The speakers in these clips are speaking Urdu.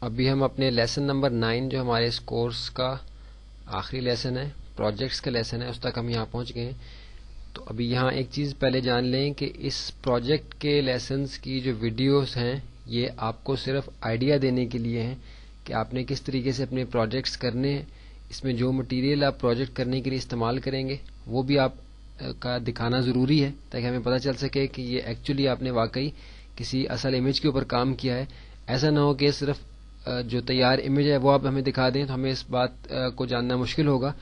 ابھی ہم اپنے لیسن نمبر 9 جو ہمارے اس کورس کا آخری لیسن ہے، پروجیکٹس کا لیسن ہے، اس تک ہم یہاں پہنچ گئے ہیں۔ تو ابھی یہاں ایک چیز پہلے جان لیں کہ اس پروجیکٹ کے لیسنز کی جو ویڈیوز ہیں یہ آپ کو صرف آئیڈیا دینے کے لیے ہیں کہ آپ نے کس طریقے سے اپنے پروجیکٹس کرنے ہیں۔ اس میں جو مٹیریل آپ پروجیکٹ کرنے کے لیے استعمال کریں گے وہ بھی آپ کا دکھانا ضروری ہے تاکہ ہمیں پتہ چل سکے کہ یہ ایکچولی آپ نے واقعی کسی اصل امیج کے اوپر کام کیا ہے۔ ایسا نہ ہو کہ صرف جو تیار امیج ہے وہ آپ ہمیں دکھا دیں تو ہمیں اس بات کو جاننا مشکل ہوگا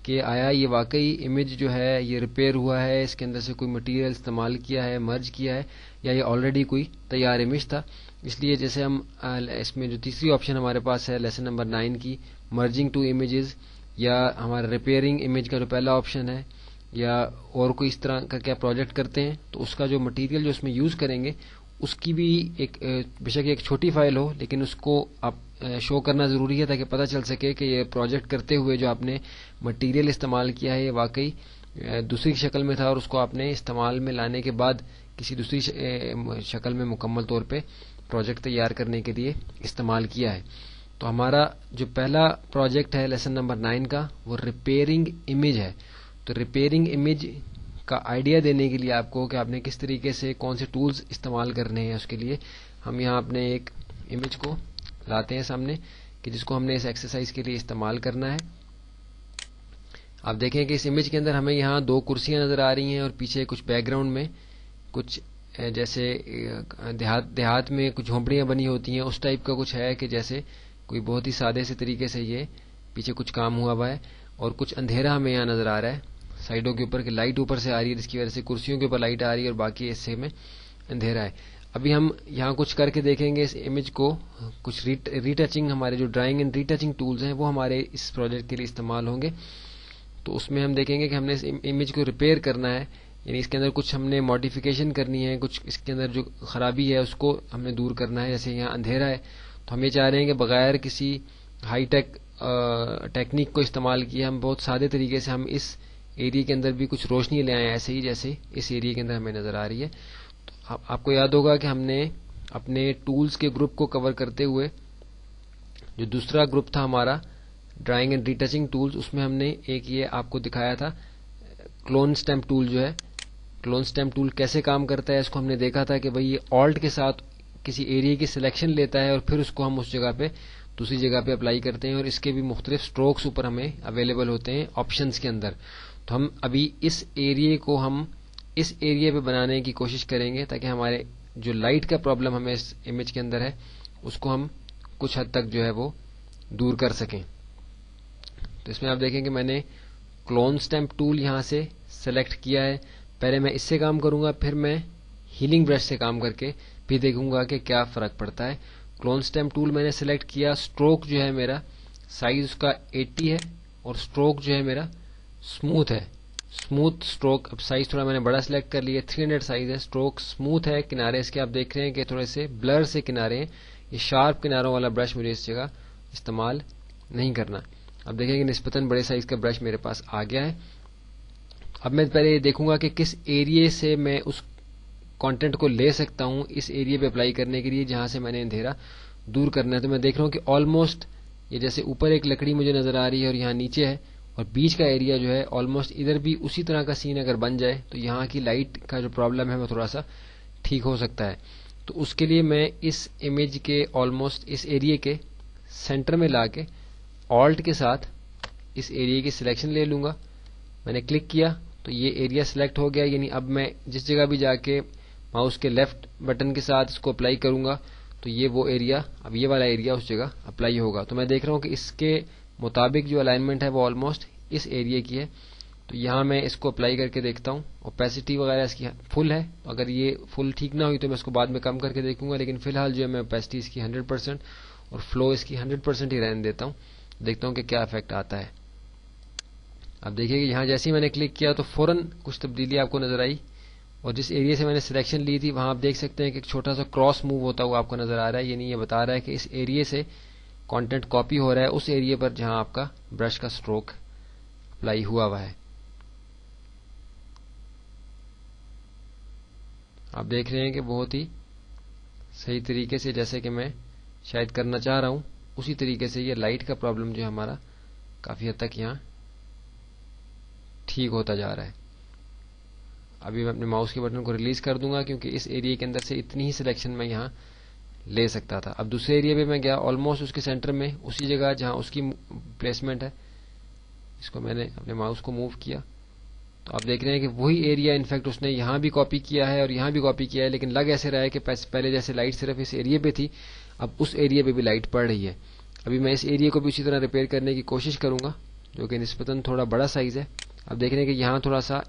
کہ آیا یہ واقعی امیج جو ہے یہ ریپیئر ہوا ہے، اس کے اندر سے کوئی مٹیریل استعمال کیا ہے، مرج کیا ہے، یا یہ آلریڈی کوئی تیار امیج تھا۔ اس لیے جیسے ہم اس میں جو تیسری آپشن ہمارے پاس ہے لیسن نمبر 9 کی مرجنگ ٹو امیجز، یا ہمارا ریپیئرنگ امیج کا جو پہلا آپشن ہے، یا اور کوئی اس طرح کا کیا پروجیکٹ کرتے ہیں تو اس کا جو مٹیریل جو اس میں یوز کریں گے اس کی بھی ایک بے شک ایک چھوٹی فائل ہو لیکن اس کو آپ شو کرنا ضروری ہے تاکہ پتہ چل سکے کہ یہ پروجیکٹ کرتے ہوئے جو آپ نے مٹیریل استعمال کیا ہے یہ واقعی دوسری شکل میں تھا اور اس کو آپ نے استعمال میں لانے کے بعد کسی دوسری شکل میں مکمل طور پہ پروجیکٹ تیار کرنے کے لیے استعمال کیا ہے۔ تو ہمارا جو پہلا پروجیکٹ ہے لیسن نمبر 9 کا وہ ریپیئرنگ امیج ہے۔ تو ریپیئرنگ امیج کا آئیڈیا دینے کے لیے آپ کو کہ آپ نے کس طریقے سے کون سے ٹولز استعمال کرنے ہیں، اس کے لیے ہم یہاں اپنے ایک امیج کو لاتے ہیں سامنے کہ جس کو ہم نے اس ایکسرسائز کے لیے استعمال کرنا ہے۔ آپ دیکھیں کہ اس امیج کے اندر ہمیں یہاں 2 کرسیاں نظر آ رہی ہیں اور پیچھے کچھ بیک گراؤنڈ میں کچھ جیسے دیہات میں کچھ جھونپڑیاں بنی ہوتی ہیں اس ٹائپ کا کچھ ہے کہ جیسے کوئی بہت ہی سادے سے طریقے سے یہ پیچھے کچھ کام ہوا ہے اور کچھ اندھیرا ہمیں یہاں نظر آ رہا ہے سائڈوں کے اوپر کہ لائٹ اوپر سے آ رہی ہے جس کی وجہ سے کرسیوں کے اوپر لائٹ آ رہی ہے اور باقی حصے میں اندھیرا ہے۔ ابھی ہم یہاں کچھ کر کے دیکھیں گے اس امیج کو، کچھ ری ٹچنگ، ہمارے جو drawing and retouching tools ہیں وہ ہمارے اس پروجیکٹ کے لیے استعمال ہوں گے۔ تو اس میں ہم دیکھیں گے کہ ہم نے اس امیج کو ریپیئر کرنا ہے، یعنی اس کے اندر کچھ ہم نے ماڈیفیکیشن کرنی ہے، کچھ اس کے اندر جو خرابی ہے اس کو ہم نے دور کرنا ہے۔ جیسے یہاں اندھیرا ہے تو ہم یہ چاہ رہے ہیں کہ بغیر کسی ہائی ٹیک ٹیکنیک کو استعمال کیے ہم بہت سادے طریقے سے ہم اس ایریا کے اندر بھی کچھ روشنی لے آئیں، ایسے ہی جیسے اس ایریا کے اندر ہمیں نظر آ رہی ہے۔ تو آپ کو یاد ہوگا کہ ہم نے اپنے ٹولز کے گروپ کو کور کرتے ہوئے جو دوسرا گروپ تھا ہمارا drawing and retouching tools, اس میں ہم نے ایک یہ آپ کو دکھایا تھا کلون اسٹیمپ ٹول جو ہے، کلون اسٹیمپ ٹول کیسے کام کرتا ہے اس کو ہم نے دیکھا تھا کہ بھئی یہ آلٹ کے ساتھ کسی ایریا کی سلیکشن لیتا ہے اور پھر اس کو ہم اس جگہ پہ دوسری جگہ پہ اپلائی کرتے ہیں اور اس کے بھی مختلف سٹروکس اوپر ہمیں اویلیبل ہوتے ہیں آپشنز کے اندر۔ تو ہم ابھی اس ایریا کو ہم اس ایریا پہ بنانے کی کوشش کریں گے تاکہ ہمارے جو لائٹ کا پرابلم ہمیں اس امیج کے اندر ہے اس کو ہم کچھ حد تک جو ہے وہ دور کر سکیں۔ تو اس میں آپ دیکھیں کہ میں نے کلون اسٹیمپ ٹول یہاں سے سلیکٹ کیا ہے، پہلے میں اس سے کام کروں گا پھر میں ہیلنگ برش سے کام کر کے بھی دیکھوں گا کہ کیا فرق پڑتا ہے۔ کلون اسٹیمپ ٹول میں نے سلیکٹ کیا، سٹروک جو ہے میرا سائز اس کا 80 ہے اور سٹروک جو ہے میرا سموتھ ہے، سموتھ سٹروک۔ اب سائز تھوڑا میں نے بڑا سلیکٹ کر لیا، 300 سائز ہے، سٹروک سموتھ ہے، کنارے اس کے آپ دیکھ رہے ہیں کہ تھوڑے سے بلر سے کنارے ہیں، یہ شارپ کناروں والا برش مجھے اس جگہ استعمال نہیں کرنا۔ اب دیکھیں کہ نسبتاً بڑے سائز کا برش میرے پاس آ گیا ہے۔ اب میں پہلے یہ دیکھوں گا کہ کس ایریا سے میں اس کانٹینٹ کو لے سکتا ہوں اس ایریا پہ اپلائی کرنے کے لیے جہاں سے میں نے اندھیرا دور کرنا ہے۔ تو میں دیکھ رہا ہوں کہ آلموسٹ یہ جیسے اوپر ایک لکڑی مجھے نظر آ رہی ہے اور یہاں نیچے ہے اور بیچ کا ایریا جو ہے آلموسٹ ادھر بھی اسی طرح کا سین اگر بن جائے تو یہاں کی لائٹ کا جو پرابلم ہے وہ تھوڑا سا ٹھیک ہو سکتا ہے۔ تو اس کے لیے میں اس امیج کے آلموسٹ اس ایریا کے سینٹر میں لا کے آلٹ کے ساتھ اس ایریا کی سلیکشن لے لوں گا۔ میں نے کلک کیا تو یہ ایریا سلیکٹ ہو گیا، یعنی اب میں جس جگہ بھی جا کے ماؤس کے لیفٹ بٹن کے ساتھ اس کو اپلائی کروں گا تو یہ وہ ایریا، اب یہ والا ایریا اس جگہ اپلائی ہوگا۔ تو میں دیکھ رہا ہوں کہ اس کے مطابق جو الائنمنٹ ہے وہ آلموسٹ اس ایریا کی ہے۔ تو یہاں میں اس کو اپلائی کر کے دیکھتا ہوں، اوپیسٹی وغیرہ اس کی فل ہے، اگر یہ فل ٹھیک نہ ہوئی تو میں اس کو بعد میں کم کر کے دیکھوں گا، لیکن فی الحال جو ہے میں اوپیسٹی اس کی 100% اور فلو اس کی 100% ہی رہنے دیتا ہوں، دیکھتا ہوں کہ کیا افیکٹ آتا ہے۔ اب دیکھیے کہ یہاں جیسے ہی میں نے کلک کیا تو فوراً کچھ تبدیلی آپ کو نظر آئی اور جس ایریا سے میں نے سلیکشن لی تھی وہاں آپ دیکھ سکتے ہیں کہ ایک چھوٹا سا کراس موو ہوتا ہوا آپ کو نظر آ رہا ہے، یعنی یہ بتا رہا ہے کہ اس ایریا سے کانٹینٹ کاپی ہو رہا ہے اس ایریا پر جہاں آپ کا برش کا سٹروک اپلائی ہوا ہے۔ آپ دیکھ رہے ہیں کہ بہت ہی صحیح طریقے سے جیسے کہ میں شاید کرنا چاہ رہا ہوں اسی طریقے سے یہ لائٹ کا پرابلم جو ہے ہمارا کافی حد تک یہاں ٹھیک ہوتا جا رہا ہے. ابھی میں اپنے ماؤس کے بٹن کو ریلیز کر دوں گا کیونکہ اس ایریا کے اندر سے اتنی ہی سلیکشن میں یہاں لے سکتا تھا. اب دوسرے ایریا پہ میں گیا آلموسٹ اس کے سینٹر میں اسی جگہ جہاں اس کی پلیسمنٹ ہے. اس کو میں نے اپنے ماؤس کو موو کیا تو آپ دیکھ رہے ہیں کہ وہی ایریا انفیکٹ اس نے یہاں بھی کاپی کیا ہے اور یہاں بھی کاپی کیا ہے, لیکن لگ ایسے رہا ہے کہ پہلے جیسے لائٹ صرف اس ایریا پہ تھی اب اس ایریا پہ بھی لائٹ پڑ رہی ہے. ابھی میں اس ایریا کو بھی اسی طرح ریپیئر کرنے کی کوشش کروں گا جو کہ نسبتاً تھوڑا بڑا سائز ہے. اب دیکھ رہے ہیں کہ یہاں تھوڑا سا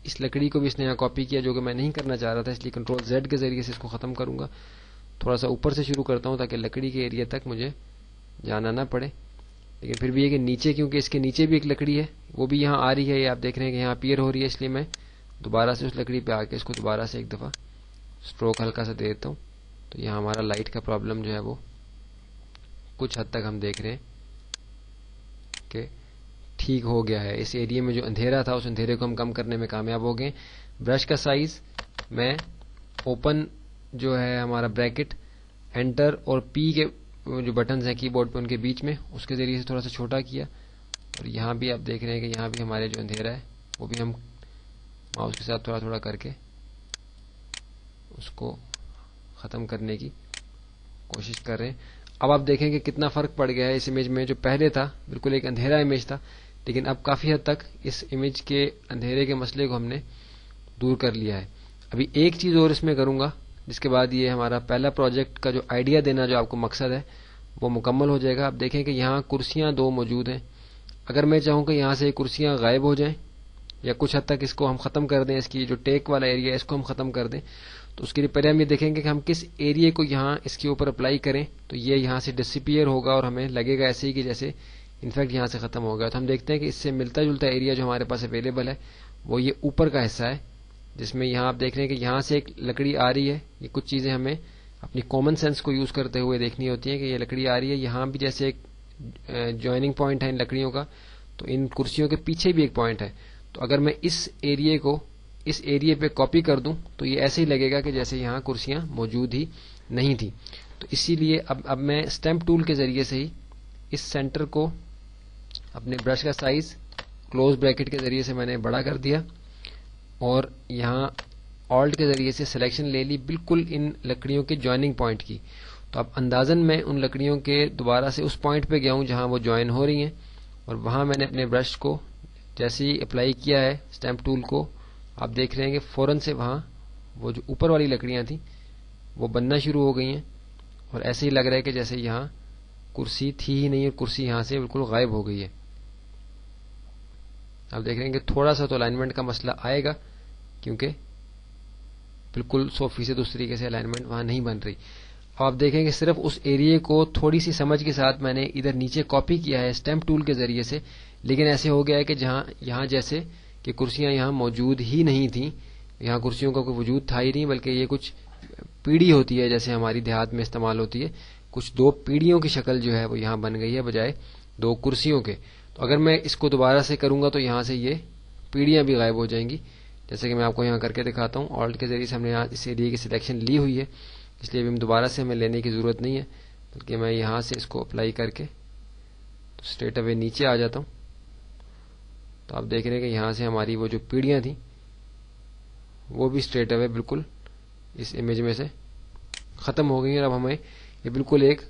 اس لکڑی کو بھی اس نے یہاں کاپی کیا جو کہ میں نہیں کرنا چاہ رہا تھا, اس لیے کنٹرول زیڈ کے ذریعے سے اس کو ختم کروں گا. تھوڑا سا اوپر سے شروع کرتا ہوں تاکہ لکڑی کے ایریا تک مجھے جانا نہ پڑے, لیکن پھر بھی یہ کہ نیچے کیونکہ اس کے نیچے بھی ایک لکڑی ہے وہ بھی یہاں آ رہی ہے, یہ آپ دیکھ رہے ہیں کہ یہاں اپیئر ہو رہی ہے, اس لیے میں دوبارہ سے اس لکڑی پہ آ کے اس کو دوبارہ سے ایک دفعہ اسٹروک ہلکا سا دے دیتا ہوں. تو یہاں ہمارا لائٹ کا پرابلم جو ہے وہ کچھ حد تک ہم دیکھ رہے ہیں کہ ٹھیک ہو گیا ہے. اس ایریا میں جو اندھیرا تھا اس اندھیرے کو ہم کم کرنے میں کامیاب ہو گئے. برش کا سائز میں اوپن جو ہے ہمارا بریکٹ انٹر اور پی کے جو بٹنز ہیں کی بورڈ پہ ان کے بیچ میں اس کے ذریعے سے تھوڑا سا چھوٹا کیا, اور یہاں بھی آپ دیکھ رہے ہیں کہ یہاں بھی ہمارے جو اندھیرا ہے وہ بھی ہم ماؤس کے ساتھ تھوڑا تھوڑا کر کے اس کو ختم کرنے کی کوشش کر رہے ہیں. اب آپ دیکھیں کہ کتنا فرق پڑ گیا ہے اس امیج میں. جو پہلے تھا بالکل ایک اندھیرا امیج تھا, لیکن اب کافی حد تک اس امیج کے اندھیرے کے مسئلے کو ہم نے دور کر لیا ہے. ابھی ایک چیز اور اس میں کروں گا جس کے بعد یہ ہمارا پہلا پروجیکٹ کا جو آئیڈیا دینا جو آپ کو مقصد ہے وہ مکمل ہو جائے گا. آپ دیکھیں کہ یہاں کرسیاں دو موجود ہیں. اگر میں چاہوں کہ یہاں سے کرسیاں غائب ہو جائیں یا کچھ حد تک اس کو ہم ختم کر دیں, اس کی جو ٹیک والا ایریا ہے اس کو ہم ختم کر دیں, تو اس کے لیے پہلے ہم یہ دیکھیں گے کہ ہم کس ایریا کو یہاں اس کے اوپر اپلائی کریں تو یہ یہاں سے ڈسپیئر ہوگا اور ہمیں لگے گا ایسے ہی کہ جیسے انفیکٹ یہاں سے ختم ہو گیا. تو ہم دیکھتے ہیں کہ اس سے ملتا جلتا ایریا جو ہمارے پاس اویلیبل ہے وہ یہ اوپر کا حصہ ہے, جس میں یہاں آپ دیکھ رہے ہیں کہ یہاں سے ایک لکڑی آ رہی ہے. یہ کچھ چیزیں ہمیں اپنی کامن سینس کو یوز کرتے ہوئے دیکھنی ہوتی ہیں کہ یہ لکڑی آ رہی ہے. یہاں بھی جیسے ایک جوائننگ پوائنٹ ہے ان لکڑیوں کا, تو ان کرسیوں کے پیچھے بھی ایک پوائنٹ ہے. تو اگر میں اس ایریا کو اس ایریا پہ کاپی کر دوں تو یہ ایسے ہی لگے گا کہ جیسے یہاں کرسیاں موجود ہی نہیں تھی. تو اسی لیے اب میں اسٹیمپ ٹول کے ذریعے سے ہی اس سینٹر کو اپنے برش کا سائز کلوز بریکٹ کے ذریعے سے میں نے بڑا کر دیا اور یہاں آلٹ کے ذریعے سے سلیکشن لے لی بالکل ان لکڑیوں کے جوائننگ پوائنٹ کی. تو اب اندازن میں ان لکڑیوں کے دوبارہ سے اس پوائنٹ پہ گیا ہوں جہاں وہ جوائن ہو رہی ہیں, اور وہاں میں نے اپنے برش کو جیسے ہی اپلائی کیا ہے اسٹیمپ ٹول کو, آپ دیکھ رہے ہیں کہ فوراً سے وہاں وہ جو اوپر والی لکڑیاں تھیں وہ بننا شروع ہو گئی ہیں, اور ایسے ہی لگ رہا ہے کہ جیسے یہاں کرسی تھی ہی نہیں اور کرسی یہاں سے بالکل غائب ہو گئی ہے. آپ دیکھ رہے ہیں کہ تھوڑا سا تو الائنمنٹ کا مسئلہ آئے گا کیونکہ بالکل 100% اس طریقے سے الائنمنٹ وہاں نہیں بن رہی. اب آپ دیکھیں کہ صرف اس ایریا کو تھوڑی سی سمجھ کے ساتھ میں نے ادھر نیچے کاپی کیا ہے اسٹیمپ ٹول کے ذریعے سے, لیکن ایسے ہو گیا ہے کہ جہاں یہاں جیسے کہ کرسیاں یہاں موجود ہی نہیں تھیں, یہاں کرسیوں کا کوئی وجود تھا ہی نہیں, بلکہ یہ کچھ پیڑھی ہوتی ہے جیسے ہماری دیہات میں استعمال ہوتی ہے, کچھ دو پیڑھیوں کی شکل جو ہے وہ یہاں بن گئی ہے بجائے دو کرسیوں کے. تو اگر میں اس کو دوبارہ سے کروں گا تو یہاں سے یہ پیڑھیاں بھی غائب ہو جائیں گی, جیسے کہ میں آپ کو یہاں کر کے دکھاتا ہوں. آلٹ کے ذریعے سے ہم نے یہاں اس ایریا کی سلیکشن لی ہوئی ہے, اس لیے ابھی ہم دوبارہ سے ہمیں لینے کی ضرورت نہیں ہے, بلکہ میں یہاں سے اس کو اپلائی کر کے اسٹریٹ اوے نیچے آ جاتا ہوں. تو آپ دیکھ رہے ہیں کہ یہاں سے ہماری وہ جو پیڑیاں تھیں وہ بھی اسٹریٹ اوے بالکل اس امیج میں سے ختم ہو گئی ہیں, اور اب ہمیں یہ بالکل ایک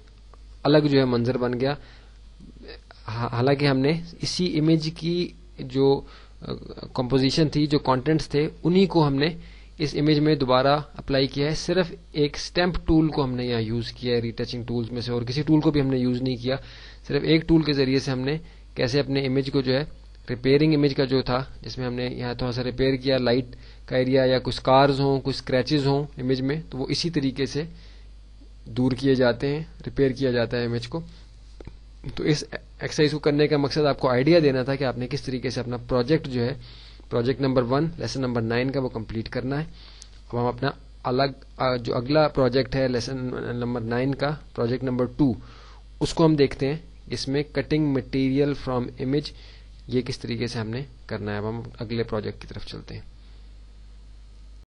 الگ جو ہے منظر بن گیا. حالانکہ ہم نے اسی امیج کی جو کمپوزیشن تھی, جو کانٹینٹس تھے, انہی کو ہم نے اس امیج میں دوبارہ اپلائی کیا ہے. صرف ایک اسٹیمپ ٹول کو ہم نے یہاں یوز کیا ہے ری ٹچنگ ٹولز میں سے, اور کسی ٹول کو بھی ہم نے یوز نہیں کیا. صرف ایک ٹول کے ذریعے سے ہم نے کیسے اپنے امیج کو جو ہے ریپیئرنگ امیج کا جو تھا جس میں ہم نے یہاں تھوڑا سا ریپیئر کیا, لائٹ کا ایریا یا کچھ اسکارز ہوں, کچھ اسکریچز ہوں امیج میں, تو وہ اسی طریقے سے دور کیے جاتے ہیں, ریپیئر کیا جاتا ہے امیج کو. تو اس ایکسرسائز کو کرنے کا مقصد آپ کو آئیڈیا دینا تھا کہ آپ نے کس طریقے سے اپنا پروجیکٹ جو ہے پروجیکٹ نمبر 1 لیسن نمبر 9 کا وہ کمپلیٹ کرنا ہے. اب ہم اپنا جو اگلا پروجیکٹ ہے لیسن نمبر 9 کا پروجیکٹ نمبر 2 اس کو ہم دیکھتے ہیں. اس میں کٹنگ مٹیریل فرام امیج یہ کس طریقے سے ہم نے کرنا ہے. اب ہم اگلے پروجیکٹ کی طرف چلتے ہیں.